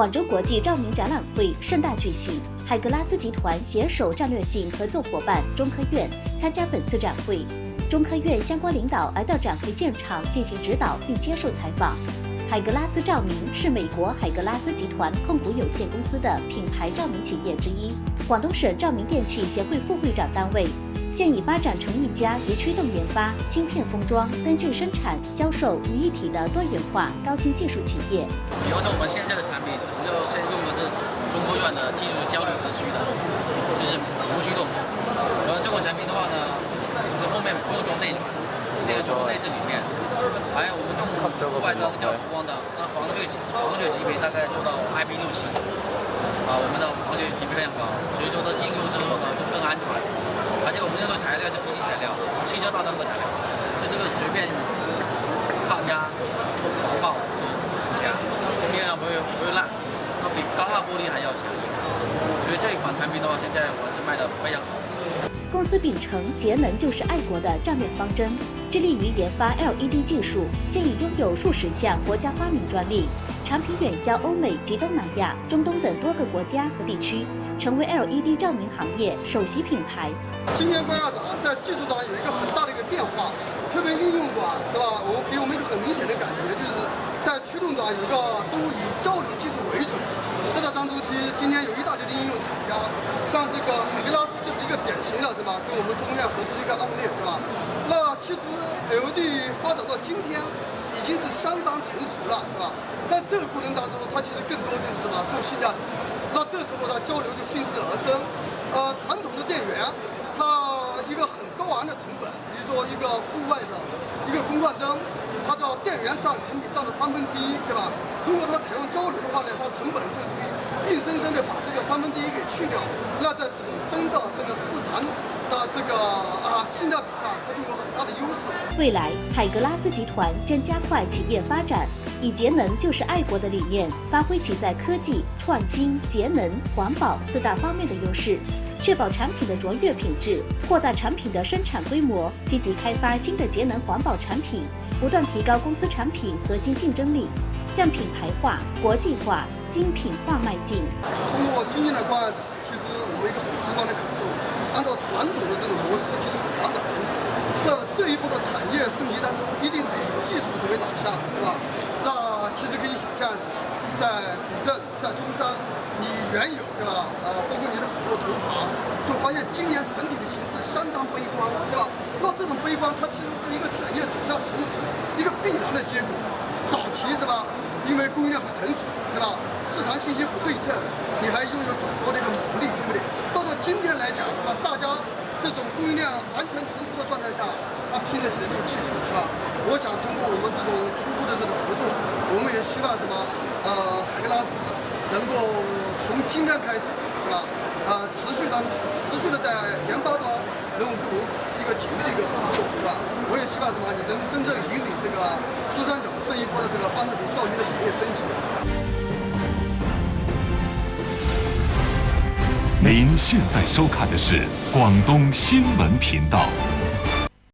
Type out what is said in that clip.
广州国际照明展览会盛大举行，海格拉斯集团携手战略性合作伙伴中科院参加本次展会。中科院相关领导来到展会现场进行指导并接受采访。海格拉斯照明是美国海格拉斯集团控股有限公司的品牌照明企业之一，广东省照明电器协会副会长单位。现已发展成一家集驱动研发、芯片封装、灯具生产、销售于一体的多元化高新技术企业。比方说，我们现在的产品主要现在用的是中科院的技术交流直驱的，就是无驱动。这款产品的话呢，就是后面不用装内软，那个装内置里面。还有我们用户外灯叫补光灯，那防水级别大概做到 IP67。我们的防水级别非常高，所以说它应用之后呢是更安全。而且我们用的材料是 PG 材料，汽车大灯的材料，所以这个随便抗压、防爆很强，尽量不会烂，它比钢化玻璃还要强。所以这一款产品的话，现在我是卖的非常好。公司秉承节能就是爱国的战略方针，致力于研发 LED 技术，现已拥有数十项国家发明专利，产品远销欧美及东南亚、中东等多个国家和地区，成为 LED 照明行业首席品牌。今年光耀展在技术上有一个很大的一个变化，特别应用端，对吧？给我们一个很明显的感觉，就是在驱动端有一个都以交流技术为主。这个当中今年有一大堆的应用厂家，像这个海格拉斯就是一个典型的，是吧？跟我们中科院合作的一个案例，是吧？那其实 LED 发展到今天已经是相当成熟了，是吧？在这个过程当中，它其实更多就是什么做性价比。那这时候呢，交流就顺势而生。传统的电源，它一个很高昂的成本，比如说一个户外的一个公换灯，它的电源占成比占了1/3，对吧？如果它采用交流的话呢，它成本就是硬生生的把这个1/3给去掉，那在整灯的这个市场的这个性价比上，它就有很大的优势。未来，海格拉斯集团将加快企业发展，以节能就是爱国的理念，发挥其在科技、创新、节能、环保4大方面的优势，确保产品的卓越品质，扩大产品的生产规模，积极开发新的节能环保产品，不断提高公司产品核心竞争力，向品牌化、国际化、精品化迈进。通过今年的光耀展，其实我们一个很直观的感受，按照传统的这种模式，其实很难打平常。这一步的产业升级当中，一定是以技术作为导向，是吧？那其实可以想象一下，在古镇、在中山，你原有，对吧？包括你的很多同行，就发现今年整体的形势相当悲观，对吧？那这种悲观，它其实是一个产业走向成熟一个必然的结果。早期是吧？因为供应量不成熟，对吧？市场信息不对称，你还拥有较高的一个毛利，对不对？到今天来讲，是吧？大家这种供应量完全成熟的状态下，它拼的是这个技术，是吧？我想通过我们这种初步的这种合作，我们也希望什么？海格拉斯能够从今天开始，是吧？持续的在研发端能够跟我们一个紧密的一个合作，是吧？我也希望什么？你能真正引领这个珠三角这一波的这个半导体照明的产业升级。您现在收看的是广东新闻频道。